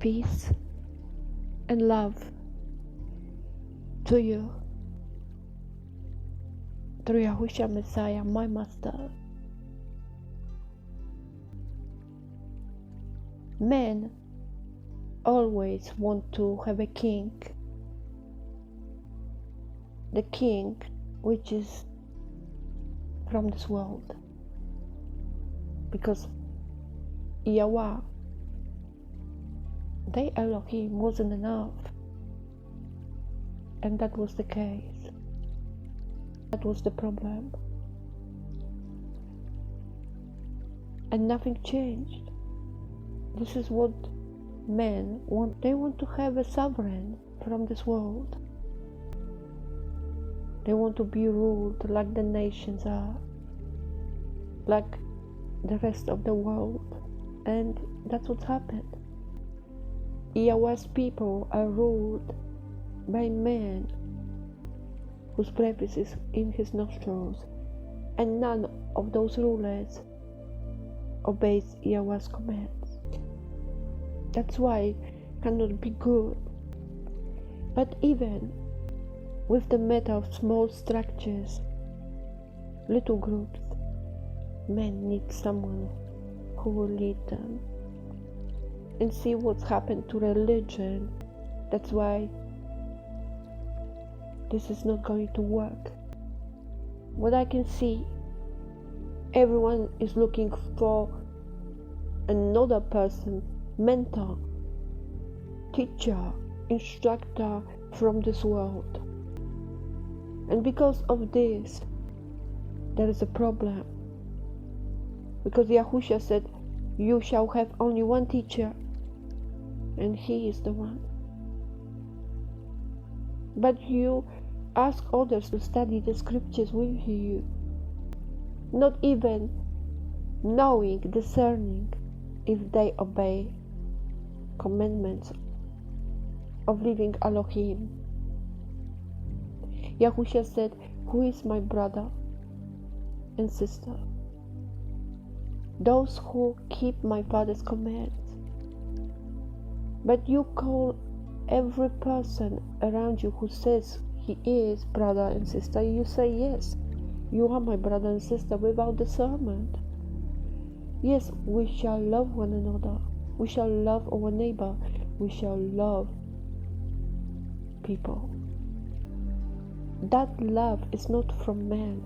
peace and love to you through Yahushua Messiah, my Master. Men always want to have a king, the king which is from this world, because Yahweh, they Elohim wasn't enough, and that was the case. That was the problem, and nothing changed. This is what men want. They want to have a sovereign from this world. They want to be ruled like the nations are, like the rest of the world, and that's what's happened. Yahweh's people are ruled by men whose breath is in his nostrils, and none of those rulers obeys Yahweh's commands. That's why it cannot be good. But even with the matter of small structures, little groups, men need someone who will lead them. And see what's happened to religion. That's why this is not going to work. What I can see, everyone is looking for another person, mentor, teacher, instructor from this world. And because of this, there is a problem. Because Yahushua said, you shall have only one teacher, and he is the one. But you ask others to study the scriptures with you, not even knowing, discerning if they obey commandments of living Elohim. Yahushua said, who is my brother and sister? Those who keep my Father's commands. But you call every person around you who says he is brother and sister, you say, yes, you are my brother and sister, without discernment. Yes, we shall love one another. We shall love our neighbor. We shall love people. That love is not from man.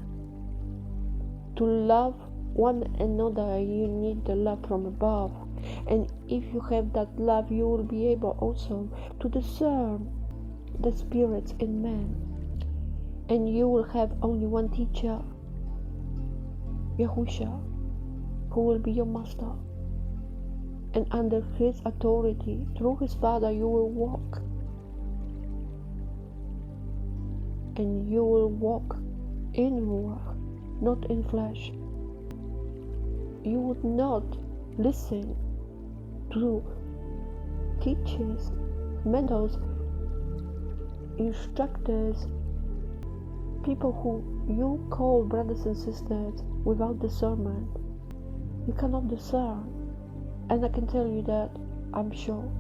To love one another, you need the love from above. And if you have that love, you will be able also to discern the spirits in man. And you will have only one teacher, Yahushua, who will be your master. And under his authority, through his Father, you will walk. And you will walk in Ruach, not in flesh. You would not listen to teachers, mentors, instructors, people who you call brothers and sisters without discernment. You cannot discern. And I can tell you that, I'm sure,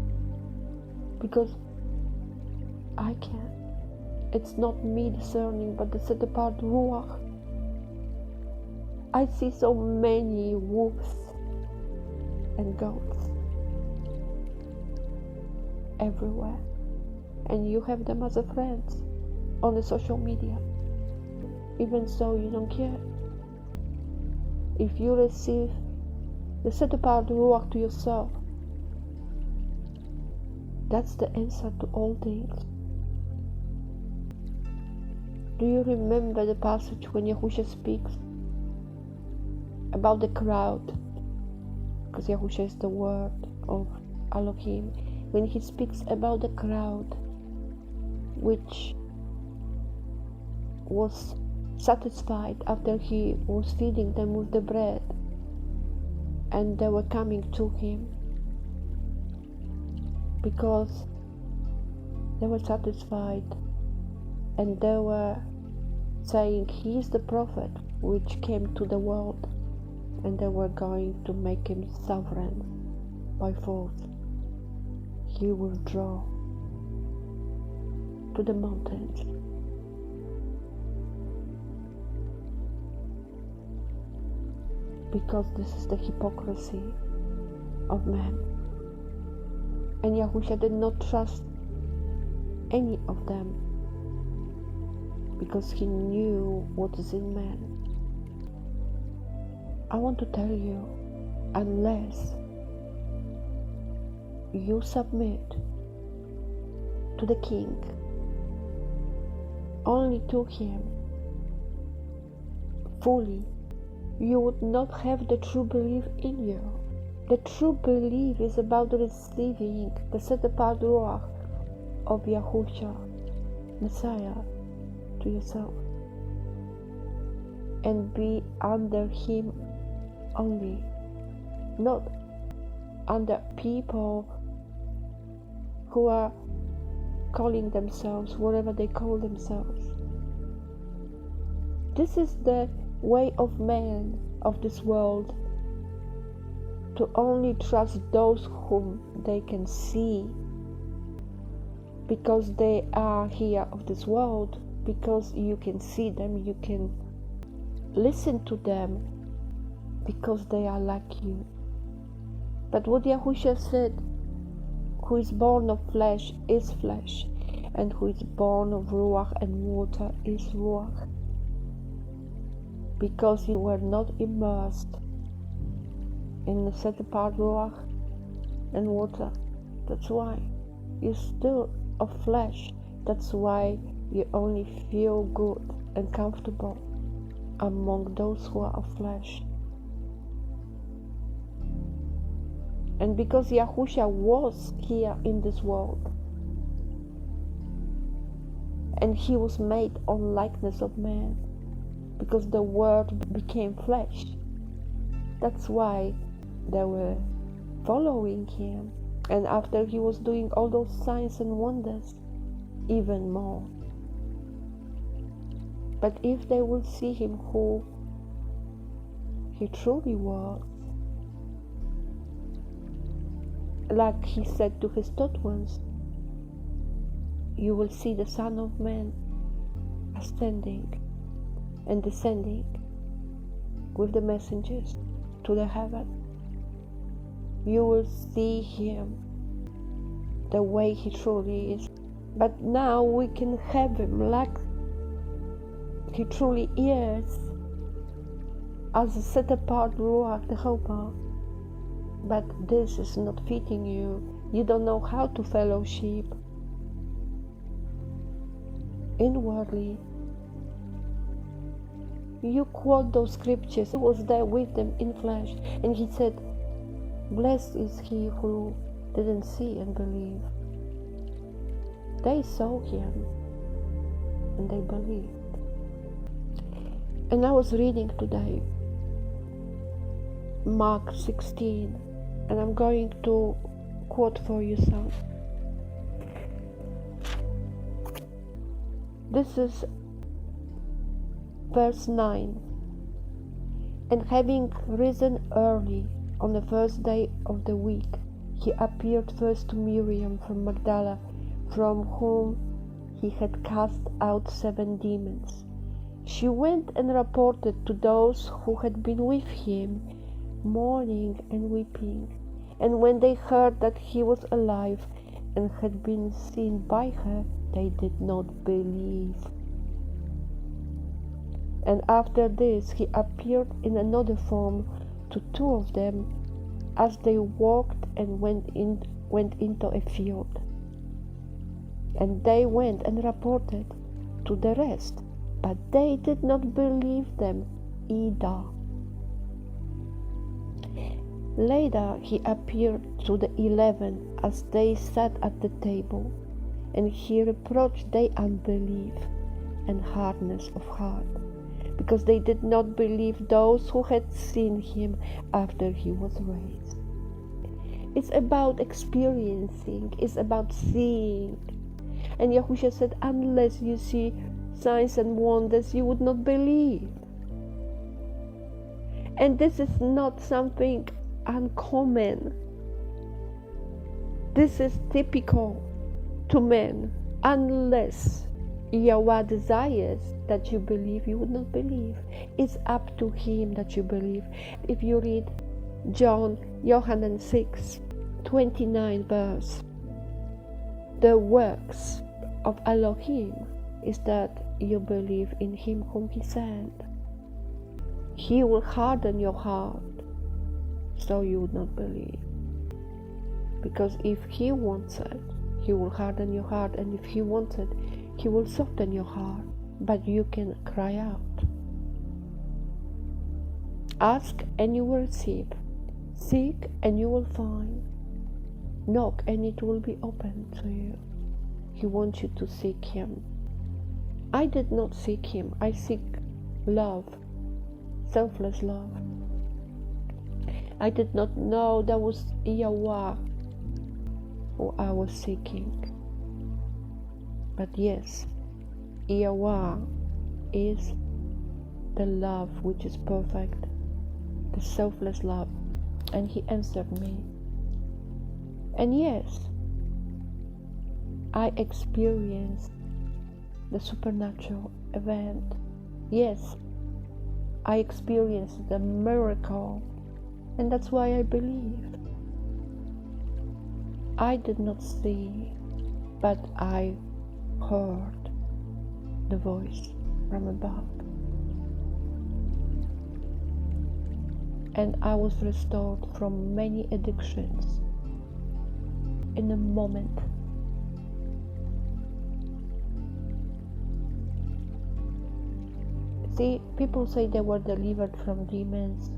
because I can. It's not me discerning, but the set apart Ruach. I see so many wolves and goats everywhere, and you have them as a friends on the social media. Even so, you don't care. If you receive the set apart Ruach to yourself, that's the answer to all things. Do you remember the passage when Yahushua speaks about the crowd? Because Yahushua is the word of Elohim. When he speaks about the crowd, which was satisfied after he was feeding them with the bread, and they were coming to him because they were satisfied, and they were saying, he is the prophet which came to the world, and they were going to make him sovereign by force. you will draw to the mountains. Because this is the hypocrisy of man. And Yahusha did not trust any of them because he knew what is in man. I want to tell you, unless you submit to the King, only to him, fully, you would not have the true belief in you. The true belief is about receiving the set apart Ruach of Yahusha, Messiah, to yourself, and be under him only, not under people who are calling themselves whatever they call themselves. This is the way of man of this world, to only trust those whom they can see, because they are here of this world, because you can see them, you can listen to them, because they are like you. But what Yahusha said, who is born of flesh is flesh, and who is born of Ruach and water is Ruach. Because you were not immersed in the set apart Ruach and water. That's why you're still of flesh. That's why you only feel good and comfortable among those who are of flesh. And because Yahusha was here in this world, and he was made on likeness of man, because the Word became flesh, that's why they were following him. And after he was doing all those signs and wonders, even more. But if they will see him who he truly was, like he said to his taught ones, you will see the Son of Man ascending and descending with the messengers to the heaven. You will see him the way he truly is. But now we can have him like he truly is, as a set apart Ruach, the Helper. But this is not fitting you. You don't know how to fellowship inwardly. You quote those scriptures. He was there with them in flesh, and he said, blessed is he who didn't see and believe. They saw him and they believed. And I was reading today Mark 16, and I'm going to quote for you some. This is verse 9. And having risen early on the first day of the week, he appeared first to Miriam from Magdala, from whom he had cast out 7 demons. She went and reported to those who had been with him, mourning and weeping. And when they heard that he was alive and had been seen by her, they did not believe. And after this he appeared in another form to 2 of them, as they walked and went into a field. And they went and reported to the rest, but they did not believe them either. Later he appeared to the 11 as they sat at the table, and he reproached their unbelief and hardness of heart, because they did not believe those who had seen him after he was raised. It's about experiencing, it's about seeing. And Yahusha said, unless you see signs and wonders, you would not believe. And this is not something uncommon. This is typical to men. Unless 𝐤𝐄𝐄 desires that you believe, you would not believe. It's up to him that you believe. If you read Johannes 6:29 verse, the works of Elohim is that you believe in him whom he sent. He will harden your heart so you would not believe. Because if he wants it, he will harden your heart, and if he wants it, he will soften your heart. But you can cry out. Ask and you will receive. Seek and you will find. Knock and it will be opened to you. He wants you to seek him. I did not seek him. I seek love, selfless love. I did not know that was 𝐤𝐄 who I was seeking. But yes, 𝐤𝐄 is the love which is perfect, the selfless love. And he answered me. And yes, I experienced the supernatural event. Yes, I experienced the miracle, and that's why I believe. I did not see, but I heard the voice from above. And I was restored from many addictions in a moment. See, people say they were delivered from demons.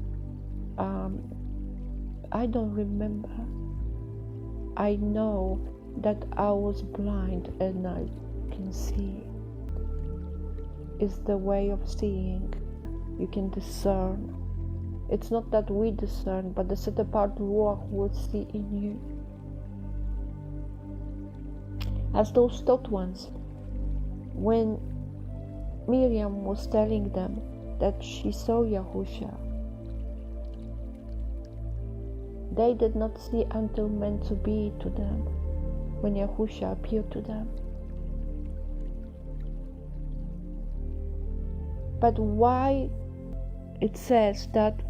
I don't remember. I know that I was blind and I can see. It's the way of seeing. You can discern. It's not that we discern, but the set apart ruach will see in you. As those taught ones, when Miriam was telling them that she saw Yahusha, they did not see until meant to be to them, when Yahusha appeared to them. But why it says that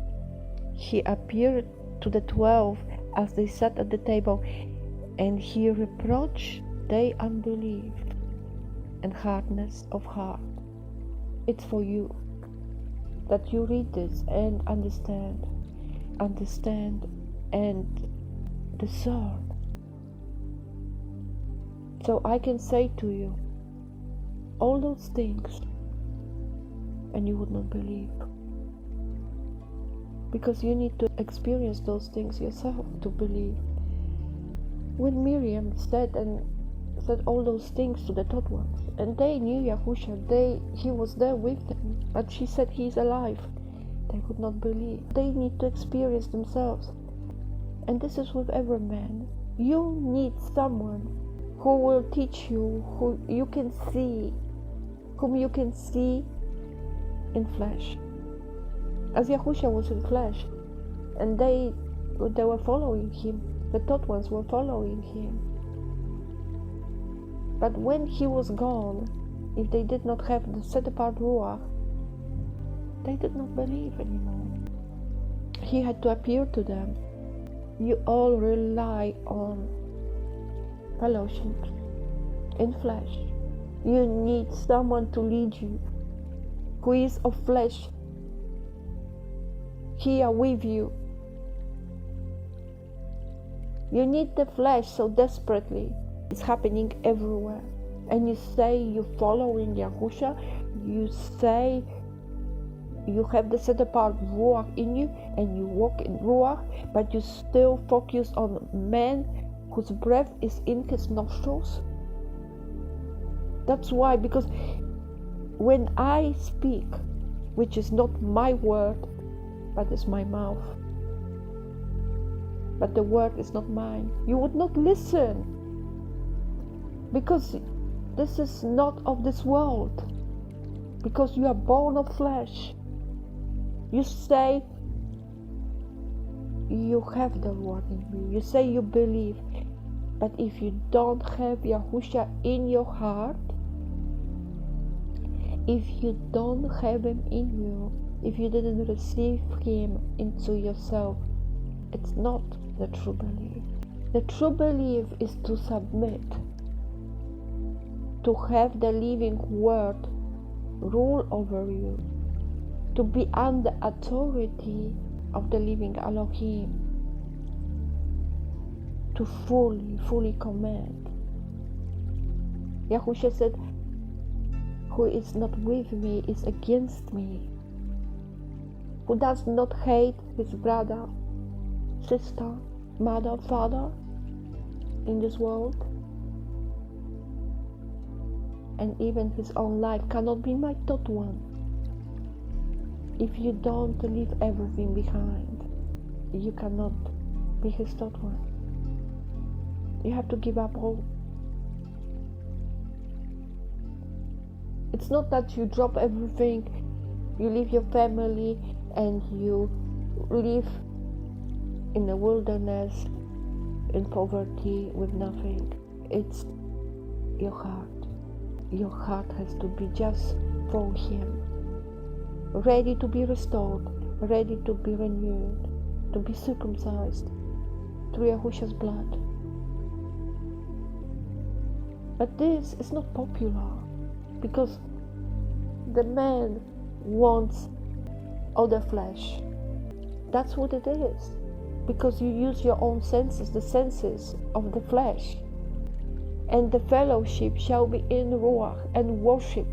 he appeared to the 12 as they sat at the table, and he reproached their unbelief and hardness of heart? It's for you that you read this and understand and discern. So I can say to you all those things and you would not believe, because you need to experience those things yourself to believe. When Miriam said all those things to the taught ones, and they knew Yahusha, he was there with them, but she said he is alive, they could not believe. They need to experience themselves. And this is with every man. You need someone who will teach you, whom you can see in flesh. As Yahusha was in flesh, and they were following him. The taught ones were following him. But when he was gone, if they did not have the set apart ruach, they did not believe anymore. He had to appear to them. You all rely on fellowship in flesh. You need someone to lead you, who is of flesh, here with you. You need the flesh so desperately. It's happening everywhere. And you say you follow in Yahusha, you say you have the set apart ruach in you, and you walk in ruach, but you still focus on man whose breath is in his nostrils. That's why, because when I speak, which is not my word, but is my mouth, but the word is not mine, you would not listen, because this is not of this world, because you are born of flesh. You say you have the word in you. You say you believe. But if you don't have Yahusha in your heart, if you don't have him in you, if you didn't receive him into yourself, it's not the true belief. The true belief is to submit, to have the living word rule over you, to be under authority of the living Elohim, to fully command. Yahusha said, who is not with me is against me. Who does not hate his brother, sister, mother, father in this world, and even his own life, cannot be my third one. If you don't leave everything behind, you cannot be his third one. You have to give up all. It's not that you drop everything, you leave your family and you live in the wilderness, in poverty, with nothing. It's your heart. Your heart has to be just for him, ready to be restored, ready to be renewed, to be circumcised through Yahusha's blood. But this is not popular, because the man wants all the flesh. That's what it is. Because you use your own senses, the senses of the flesh. And the fellowship shall be in Ruach, and worship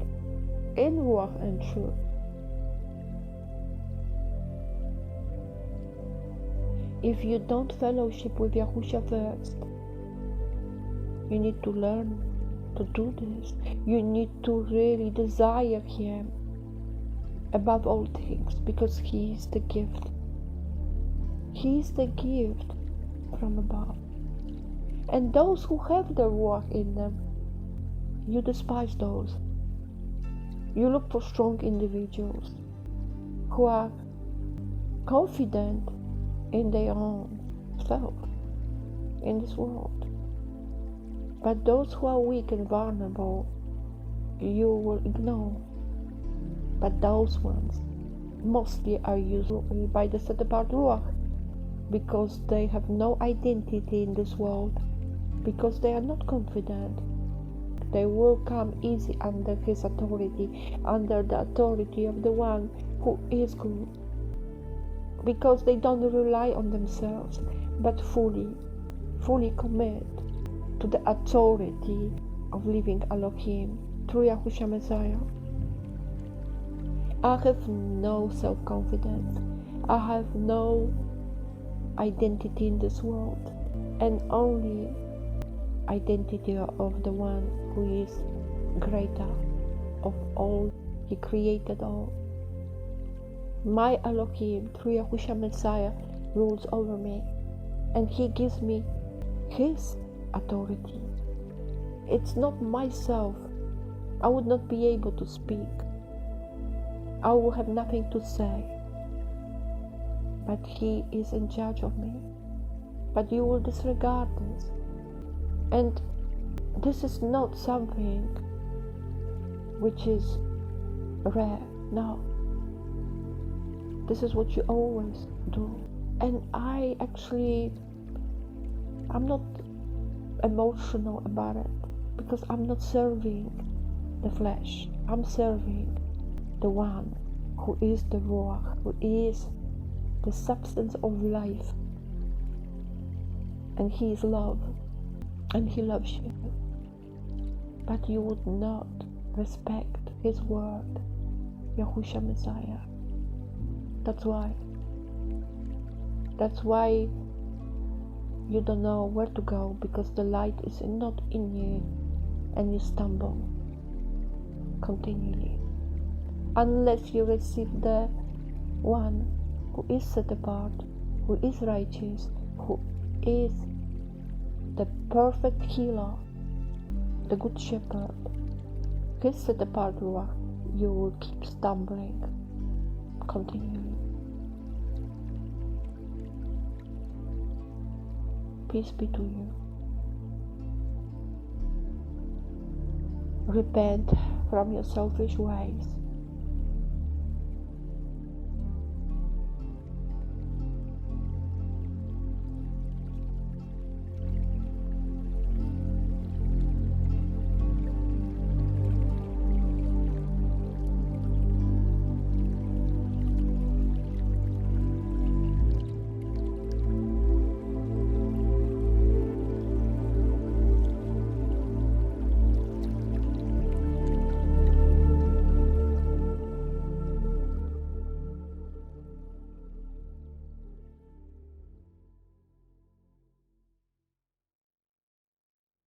in Ruach and truth. If you don't fellowship with Yahusha first, you need to learn to do this. You need to really desire him above all things, because he is the gift. He is the gift from above. And those who have the Ruach in them, you despise those. You look for strong individuals who are confident in their own self in this world. But those who are weak and vulnerable, you will ignore. But those ones mostly are used by the set apart Ruach, because they have no identity in this world, because they are not confident. They will come easy under his authority, under the authority of the one who is good, because they don't rely on themselves, but fully commit to the authority of living Elohim through Yahushua Messiah. I have no self-confidence. I have no identity in this world, and only identity of the one who is greater of all. He created all. My Elohim through Yahushua Messiah rules over me, and he gives me his authority. It's not myself. I would not be able to speak. I will have nothing to say. But he is in charge of me. But you will disregard this. And this is not something which is rare. No. This is what you always do. And I'm not emotional about it, because I'm not serving the flesh. I'm serving the one who is the Ruach, who is the substance of life. And he is love, and he loves you. But you would not respect his word, Yahushua Messiah. That's why you don't know where to go, because the light is not in you, and you stumble continually. Unless you receive the one who is set apart, who is righteous, who is the perfect healer, the good shepherd, his set apart Ruach, you will keep stumbling continually. Peace be to you. Repent from your selfish ways.